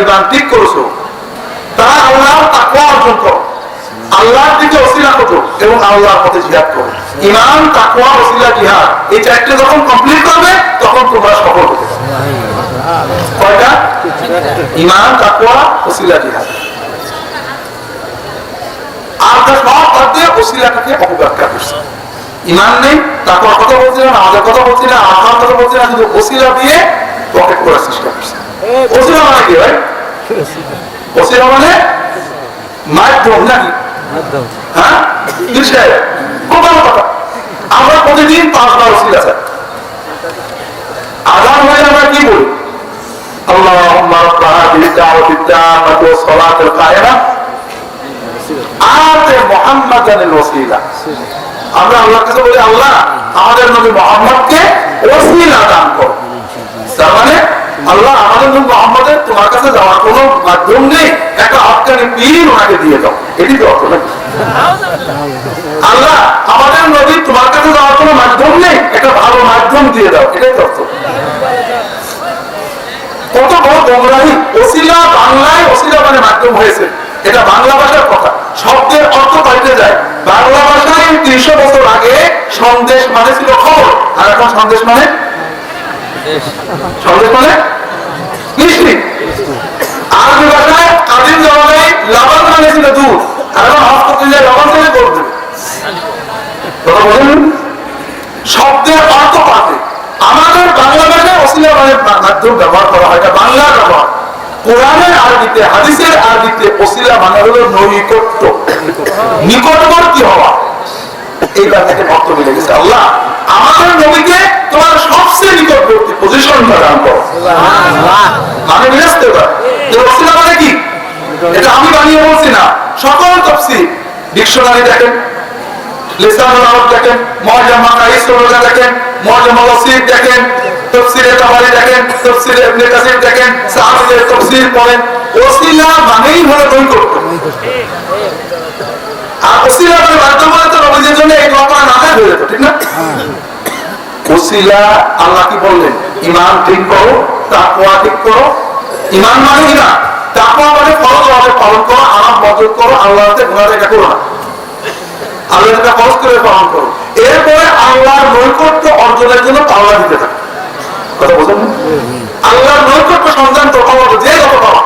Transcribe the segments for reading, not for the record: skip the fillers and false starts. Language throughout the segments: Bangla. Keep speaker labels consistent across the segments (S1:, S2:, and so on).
S1: ঈমান ঠিক করেছো, তারা আল্লাহর তাকওয়া অর্জন করো, আল্লাহর দিকে ওসিলা করো এবং আল্লাহর পথে জিহাদ করো। ঈমান, তাকওয়া, ওসিলা, জিহাদ, এই চারটি যখন কমপ্লিট করবে তখন তোমরা সফল হতে পারবে। কয়টা? ঈমান, তাকওয়া, ওসিলা, জিহাদ। আর সব বাদ দিয়ে ওসিলাটাকে অপব্যাখ্যা করছে। ঈমান নেই, তাকওয়ার কথা বলছি না, নামাজের কথা বলছি না, আল্লাহর কথা বলছি না, শুধু ওসিলা দিয়ে পকেট করার চেষ্টা করছে। ওসিলা মানে কি ভাই? ওসিলা মানে মাধ্যম নাকি? হ্যাঁ, খুব ভালো কথা। আমরা প্রতিদিন 5 বার ওসিলা চাই। আযান হয়ে আমরা কি বলি? আল্লাহুম্মা রাব্বা হাযিহি দাওয়াতিত তাম্মাতি ওয়াস সালাতিল কায়েমা আতি মুহাম্মাদানিল ওসিলা। আমরা আল্লাহর কাছে বলি, আল্লাহ আমাদের নবী মুহাম্মদকে ওসিলা দান করো। তার মানে আল্লাহ আমাদের নবী মুহাম্মদের তোমার কাছে যাওয়ার কোনো মাধ্যম নেই, একটা হক্কানি পীর ওনাকে দিয়ে দাও। এটি তো অর্থ নাকি? আল্লাহ আমাদের নবী তোমার কাছে যাওয়ার কোনো মাধ্যম নেই, একটা ভালো মাধ্যম দিয়ে দাও। এটাই তো অর্থ। কত বড় গোমরাহি! ওসিলা বাংলায় ওসিলা মানে মাধ্যম হয়েছে, এটা বাংলা ভাষার কথা। শব্দের অর্থ পাল্টে যায়। বাংলা ভাষায় 300 বছর আগে সন্দেশ মানে ছিল খবর, আর এখন সন্দেশ মানে মিষ্টি। আরবি ভাষায় আদিম জমানায় লবণ মানে ছিল দুধ, আর এখন হস্তকৃষি লবণ থেকে করে দেবে। কথা বলেন, শব্দের অর্থ পাল্টে। আমাদের বাংলা ভাষায় ওসিলা মানে মাধ্যম ব্যবহার করা হয়, এটা বাংলার ব্যবহার। কোরআনের আরবিতে, হাদিসের আরবিতে ওসিলা মানে হলো নৈকট্য, নিকটবর্তী হওয়া। এইবার থেকে ভক্ত মিলে গেছে। আল্লাহ আমাদের নবীকে তোমার সবচেয়ে নিকটবর্তী পজিশনটা দান করো। মানে মিলাতে পারে যে ওসিলা মানে কি? এটা আমি বানিয়ে বলছি না, সকল তাফসীর, ডিকশনারি দেখেন, লিসানুল আরব দেখেন, মুআজ্জামা কাইসুররা দেখেন, মুআজ্জামুল ওয়াসিত দেখেন, তাফসীরে তাবারি দেখেন, তাফসীরে ইবনে কাসির দেখেন, সাহাবীদের তাফসীর পড়েন। ওসিলা মানেই হলো নৈকট্য। আর ওসিলা মানে মাধ্যম হলে তো নবীদের জন্য এই দোয়া না হয়ে যেত, ঠিক না? ওসিলা আল্লাহ কি বললেন? ঈমান ঠিক করো, তাকওয়া ঠিক করো। ঈমান মানে ঈমান, তাকওয়া মানে ফরজ ওয়াজিব পালন করো, হারাম বর্জন করো, আল্লাহতে গুনাহ দেখা করো না, আল্লাহকে খরচ করে পালন করো। এরপরে আল্লাহর নৈকট্য অর্জনের জন্য পাওয়া দিতে থাকে। কথা বোঝেন? আল্লাহর নৈকট্য সন্ধান তখন হবে যে যত পাওয়া।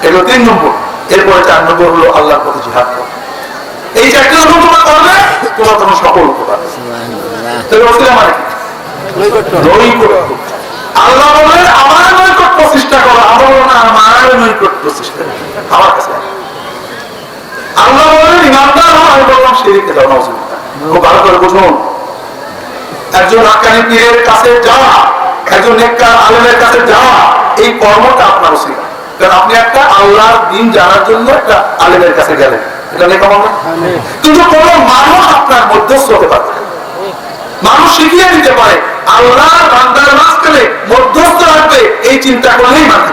S1: এগুলো 3 নম্বর। এরপরে 4 নম্বর হলো আল্লাহর পথে জিহাদ করো। এই 4টি যখন তোমরা করবে তোমরা তখন সফল হতে পারবে। তাহলে ওসিলা মানে কি? নৈকট্য। আল্লাহ বলেন আমার নৈকট্য চেষ্টা করো, আমার বলেন আমার নৈকট্য চেষ্টা করো আমার কাছে। আল্লাহ বলেন ইমানদার হও, আমি বললাম শিরকে যাও। নাউজুবিল্লাহ। খুব ভালো করে বুঝুন, একজন হাক্কানি পীরের কাছে যাওয়া, একজন নেককার আলেমের কাছে যাওয়া, এই কর্মটা আপনার ওসিলা। কারণ আপনি একটা আল্লাহর দ্বীন জানার জন্য একটা আলেমের কাছে গেলেন, এটা নেক আমল না? কিন্তু কোন মানুষ আপনার মধ্যস্থ হতে পারে, মানুষ শিখিয়ে দিতে পারে, আল্লাহর বান্দার মাঝখানে মধ্যস্থ রাখবে, এই চিন্তা করলেই মানে